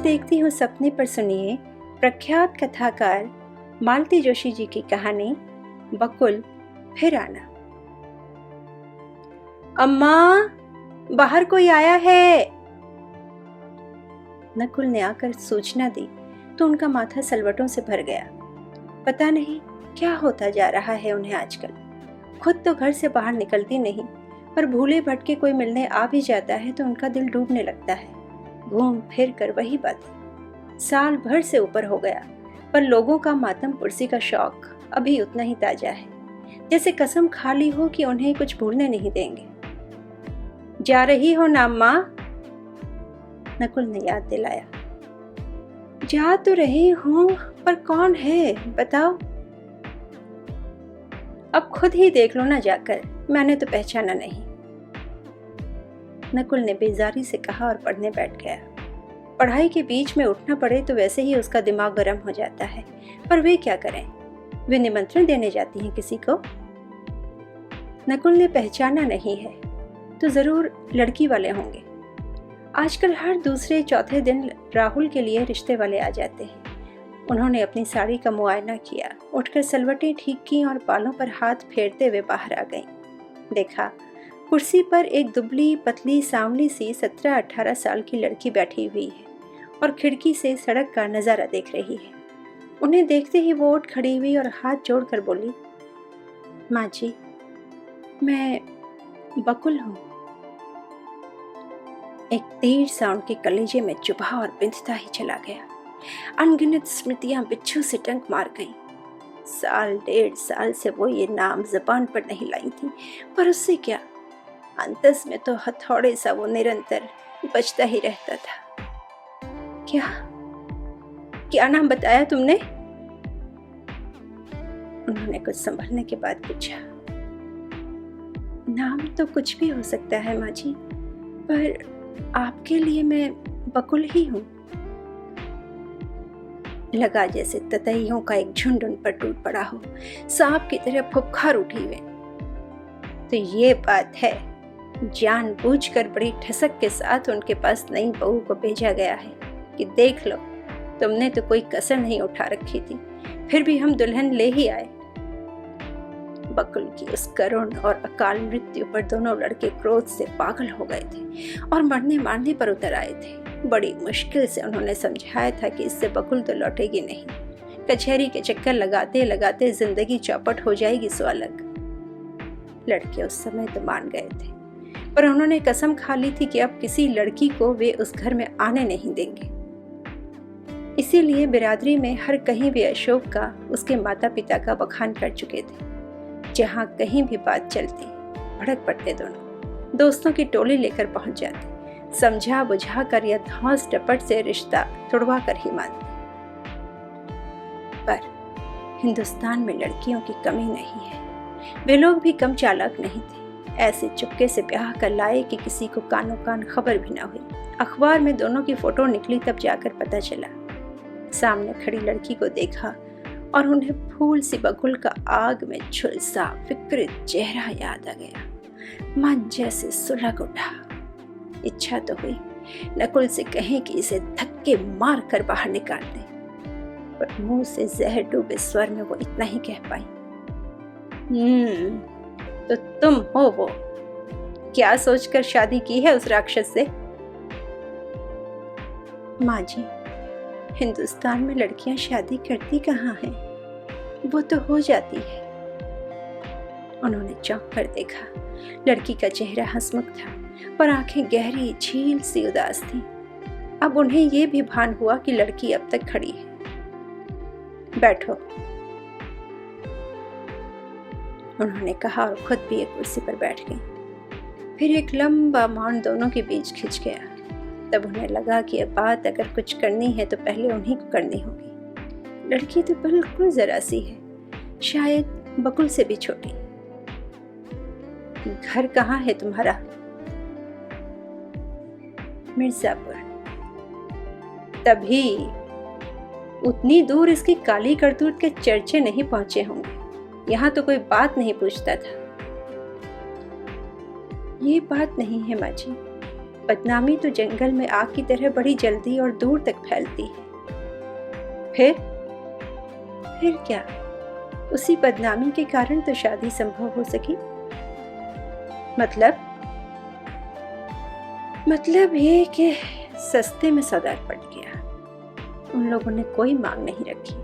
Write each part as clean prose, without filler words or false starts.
देखती हूँ सपने पर सुनिए प्रख्यात कथाकार मालती जोशी जी की कहानी बकुल फिर आना। अम्मा, बाहर कोई आया है। नकुल ने आकर सूचना दी तो उनका माथा सलवटों से भर गया। पता नहीं क्या होता जा रहा है उन्हें आजकल। खुद तो घर से बाहर निकलती नहीं, पर भूले भटके कोई मिलने आ भी जाता है तो उनका दिल डूबने लगता है। घूम फिर कर वही बातें। साल भर से ऊपर हो गया, पर लोगों का मातम पुरसी का शौक अभी उतना ही ताजा है, जैसे कसम खा ली हो कि उन्हें कुछ भूलने नहीं देंगे। जा रही हो ना अम्मा? नकुल ने याद दिलाया। जा तो रही हूं, पर कौन है बताओ? अब खुद ही देख लो ना जाकर, मैंने तो पहचाना नहीं। नकुल ने बेजारी से कहा और पढ़ने बैठ गया। पढ़ाई के बीच में उठना पड़े तो वैसे ही उसका दिमाग गर्म हो जाता है, पर वे क्या करें? वे निमंत्रण देने जाती हैं किसी को। नकुल ने पहचाना नहीं है तो जरूर लड़की वाले होंगे। आजकल हर दूसरे चौथे दिन राहुल के लिए रिश्ते वाले आ जाते हैं। उन्होंने अपनी साड़ी का मुआयना किया, उठकर सलवटें ठीक की और बालों पर हाथ फेरते हुए बाहर आ गईं। देखा, कुर्सी पर एक दुबली पतली सांवली सी 17-18 साल की लड़की बैठी हुई है और खिड़की से सड़क का नज़ारा देख रही है। उन्हें देखते ही वो उठ खड़ी हुई और हाथ जोड़कर बोली, माँ जी, मैं बकुल हूँ। एक तीर सा उनके कलेजे में चुभा और बिंधता ही चला गया। अनगिनत स्मृतियां बिच्छू से टंक मार गईं। साल 1.5 साल से वो ये नाम जबान पर नहीं लाई थी, पर उससे क्या, अंतस में तो हथौड़े सा वो निरंतर बचता ही रहता था। क्या नाम बताया तुमने? उन्होंने कुछ संभलने के बाद पूछा। नाम तो कुछ भी हो सकता है माँ जी, पर आपके लिए मैं बकुल ही हूँ। लगा जैसे ततैयों का एक झुंड उन पर टूट पड़ा हो, सांप की तरह फुफकार उठी हुए। तो ये बात है, जानबूझकर बड़ी ठसक के साथ उनके पास नई बहू को भेजा गया है कि देख लो, तुमने तो कोई कसर नहीं उठा रखी थी, फिर भी हम दुल्हन ले ही आए। बकुल की उस करुण और अकाल मृत्यु पर दोनों लड़के क्रोध से पागल हो गए थे और मरने मारने पर उतर आए थे। बड़ी मुश्किल से उन्होंने समझाया था कि इससे बकुल तो लौटेगी नहीं, कचहरी के चक्कर लगाते लगाते जिंदगी चौपट हो जाएगी सो अलग। लड़के उस समय तो मान गए थे, पर उन्होंने कसम खा ली थी कि अब किसी लड़की को वे उस घर में आने नहीं देंगे। इसीलिए बिरादरी में हर कहीं भी अशोक का, उसके माता पिता का बखान कर चुके थे। जहां कहीं भी बात चलती, भड़क पड़ते दोनों, दोस्तों की टोली लेकर पहुंच जाते, समझा बुझा कर या धौंस टपट से रिश्ता तुड़वा कर ही मानते। पर हिंदुस्तान में लड़कियों की कमी नहीं है। वे लोग भी कम चालाक नहीं थे। ऐसे चुपके से ब्याह कर लाए कि किसी को कानों कान खबर भी ना हुई। अखबार में दोनों की फोटो निकली तब जाकर पता चला। सामने खड़ी लड़की को देखा और उन्हें फूल सी बकुल का आग में झुलसा विकृत चेहरा याद आ गया। मन जैसे सुलग उठा। इच्छा तो हुई नकुल से कहें कि इसे धक्के मार कर बाहर निकाल दे, पर मुंह से जहर डूबे स्वर में वो इतना ही कह पाई, तो तुम हो वो? क्या सोचकर शादी की है उस राक्षस से? माँ जी, हिंदुस्तान में लड़कियां शादी करती कहाँ हैं? वो तो हो जाती है। उन्होंने चौंक कर देखा। लड़की का चेहरा हंसमुख था, पर आंखें गहरी झील सी उदास थी। अब उन्हें ये भी भान हुआ कि लड़की अब तक खड़ी है। बैठो, उन्होंने कहा और खुद भी एक कुर्सी पर बैठ गई। फिर एक लंबा मौन दोनों के बीच खिंच गया। तब उन्हें लगा कि अब बात अगर कुछ करनी है तो पहले उन्हीं को करनी होगी। लड़की तो बिल्कुल जरा सी है, शायद बकुल से भी छोटी। घर कहाँ है तुम्हारा? मिर्जापुर। तभी उतनी दूर इसकी काली करतूत के चर्चे नहीं पहुंचे होंगे। यहाँ तो कोई बात नहीं पूछता था। ये बात नहीं है माँ जी, बदनामी तो जंगल में आग की तरह बड़ी जल्दी और दूर तक फैलती है। फिर क्या? उसी बदनामी के कारण तो शादी संभव हो सकी। मतलब ये कि सस्ते में सौदा पड़ गया। उन लोगों ने कोई मांग नहीं रखी,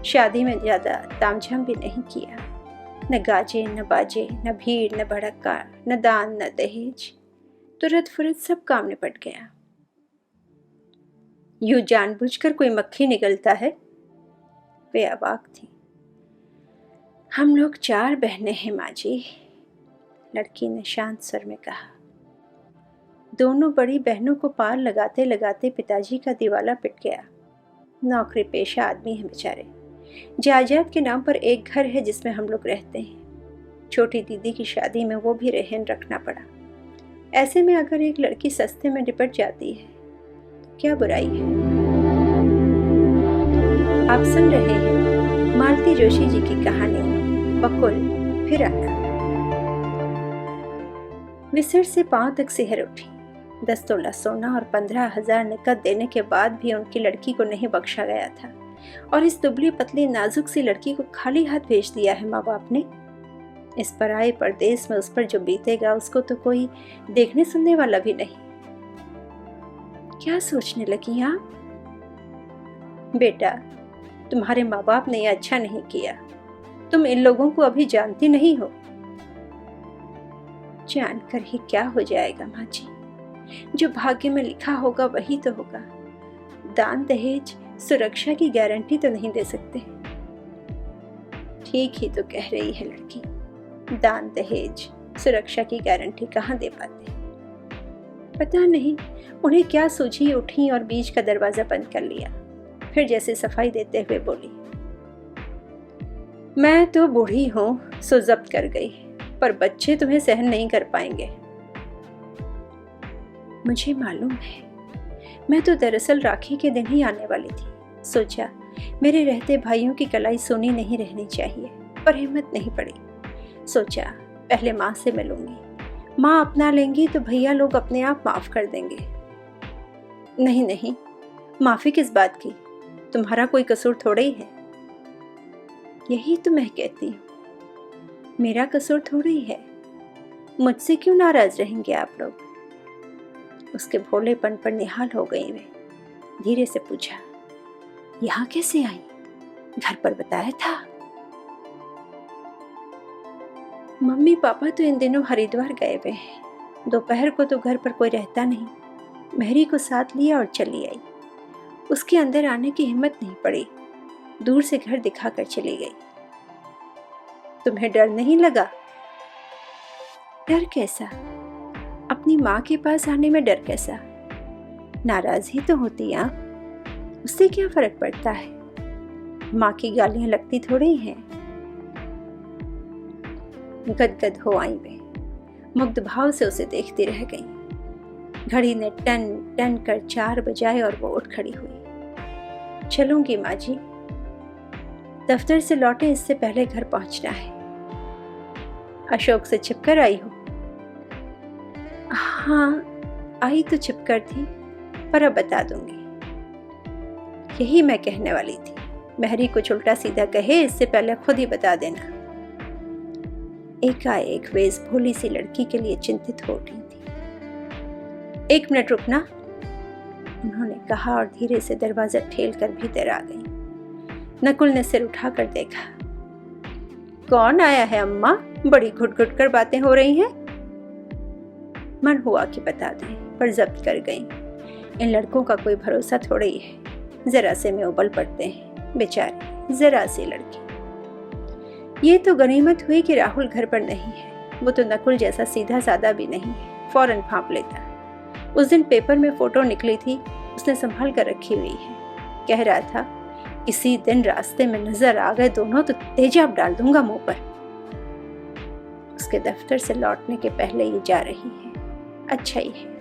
शादी में ज्यादा तामझाम भी नहीं किया। न गाजे, न बाजे, न भीड़, न भड़का, न दान, न दहेज। तुरंत फुरत सब काम निपट गया। यूं जानबूझकर कोई मक्खी निकलता है? वे अवाक थी। हम लोग 4 बहनें हैं माँ जी, लड़की ने शांत स्वर में कहा। दोनों बड़ी बहनों को पार लगाते लगाते पिताजी का दिवाला पिट गया। नौकरी पेशा आदमी हैं बेचारे। जायदाद के नाम पर एक घर है जिसमें हम लोग रहते हैं। छोटी दीदी की शादी में वो भी रहन रखना पड़ा। ऐसे में अगर एक लड़की सस्ते में निपट जाती है तो क्या बुराई है? आप सुन रहे हैं मालती जोशी जी की कहानी बकुल फिर आना। विसर से पांव तक सिहर उठी। 10 तोला सोना और 15,000 नकद देने के बाद भी उनकी लड़की को नहीं बख्शा गया था, और इस दुबली पतली नाजुक सी लड़की को खाली हाथ भेज दिया है माँ बाप ने। इस पराये परदेश में उस पर जो बीतेगा उसको तो कोई देखने सुनने वाला भी नहीं। क्या सोचने लगी आप? बेटा, तुम्हारे माँ बाप ने यह अच्छा नहीं किया। तुम इन लोगों को अभी जानती नहीं हो। जानकर ही क्या हो जाएगा माँ जी, जो भाग्य में लिखा होगा वही तो होगा। दान दहेज सुरक्षा की गारंटी तो नहीं दे सकते। ठीक ही तो कह रही है लड़की, दान दहेज सुरक्षा की गारंटी कहाँ दे पाते। पता नहीं उन्हें क्या सूझी, उठी और बीच का दरवाजा बंद कर लिया। फिर जैसे सफाई देते हुए बोली, मैं तो बूढ़ी हूं सो जब्त कर गई, पर बच्चे तुम्हें सहन नहीं कर पाएंगे। मुझे मालूम है, मैं तो दरअसल राखी के दिन ही आने वाली थी। सोचा मेरे रहते भाइयों की कलाई सोनी नहीं रहनी चाहिए, पर हिम्मत नहीं पड़ी। सोचा पहले माँ से मिलूंगी, माँ अपना लेंगी तो भैया लोग अपने आप माफ कर देंगे। नहीं, माफी किस बात की? तुम्हारा कोई कसूर थोड़ा ही है। यही तो मैं कहती हूँ, मेरा कसूर थोड़ा ही है। मुझसे क्यों नाराज रहेंगे आप लोग? उसके भोलेपन पर निहाल हो गई वे। धीरे से पूछा, यहाँ कैसे आई? घर पर बताया था? मम्मी पापा तो इन दिनों हरिद्वार गए हुए हैं। दोपहर को तो घर पर कोई रहता नहीं। मेहरी को साथ लिया और चली आई। उसके अंदर आने की हिम्मत नहीं पड़ी, दूर से घर दिखाकर चली गई। तुम्हें डर नहीं लगा? डर कैसा? अपनी माँ के पास आने में डर कैसा? नाराज ही तो होती आप, उससे क्या फर्क पड़ता है? माँ की गालियां लगती थोड़ी ही हैं। गदगद हो आई वे, मुग्ध भाव से उसे देखती रह गई। घड़ी ने टन टन कर 4 बजाए और वो उठ खड़ी हुई। चलूंगी माँ जी, दफ्तर से लौटे इससे पहले घर पहुंचना है। अशोक से छिपकर आई हो? हाँ, आई तो छिपकर थी, पर अब बता दूंगी। यही मैं कहने वाली थी, मेहरी कुछ उल्टा सीधा कहे इससे पहले खुद ही बता देना। एकाएक वे इस भोली सी लड़की के लिए चिंतित हो उठी थी। 1 मिनट रुकना, उन्होंने कहा और धीरे से दरवाजा ठेल कर भीतर आ गई। नकुल ने सिर उठाकर देखा। कौन आया है अम्मा? बड़ी घुट-घुट कर बातें हो रही हैं। मन हुआ कि बता दें, पर जब्त कर गई। इन लड़कों का कोई भरोसा थोड़ा ही है, जरा से में उबल पड़ते हैं बेचारे, जरा सी लड़की। ये तो गनीमत हुई कि राहुल घर पर नहीं है। वो तो नकुल जैसा सीधा साधा भी नहीं है, फौरन भांप लेता। उस दिन पेपर में फोटो निकली थी, उसने संभाल कर रखी हुई है। कह रहा था इसी दिन रास्ते में नजर आ गए दोनों तो तेजाब डाल दूंगा मुंह पर। उसके दफ्तर से लौटने के पहले ये जा रही है, अच्छा ही है।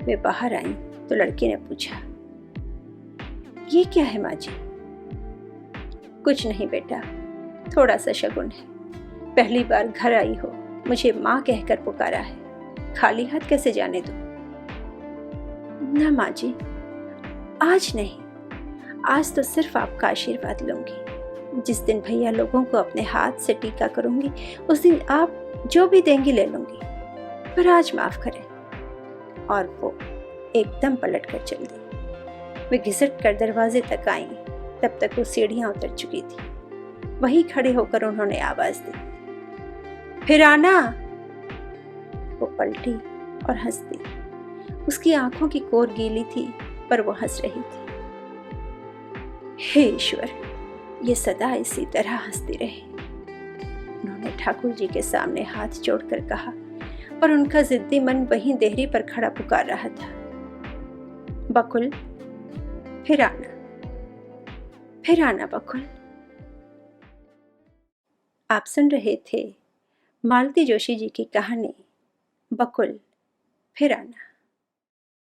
वे बाहर आई तो लड़की ने पूछा, ये क्या है माँ जी? कुछ नहीं बेटा, थोड़ा सा शगुन है। पहली बार घर आई हो, मुझे माँ कहकर पुकारा है। खाली हाथ कैसे जाने दूं? ना माँ जी, आज नहीं, आज तो सिर्फ आपका आशीर्वाद लूंगी। जिस दिन भैया लोगों को अपने हाथ से टीका करूंगी उस दिन आप जो भी देंगी ले लूंगी, पर आज माफ करें। और वो एकदम पलट कर चल दी। वे घिसट कर दरवाजे तक आई, तब तक वो सीढ़ियां उतर चुकी थी। वहीं खड़े होकर उन्होंने आवाज दी, फिर आना। वो पलटी और हंस दी। उसकी आंखों की कोर गीली थी, पर वो हंस रही थी। हे ईश्वर, ये सदा इसी तरह हंसती रहे, उन्होंने ठाकुर जी के सामने हाथ जोड़कर कहा, पर उनका जिद्दी मन वहीं देहरी पर खड़ा पुकार रहा था, बकुल फिर आना, फिर आना बकुल। आप सुन रहे थे मालती जोशी जी की कहानी बकुल फिर आना।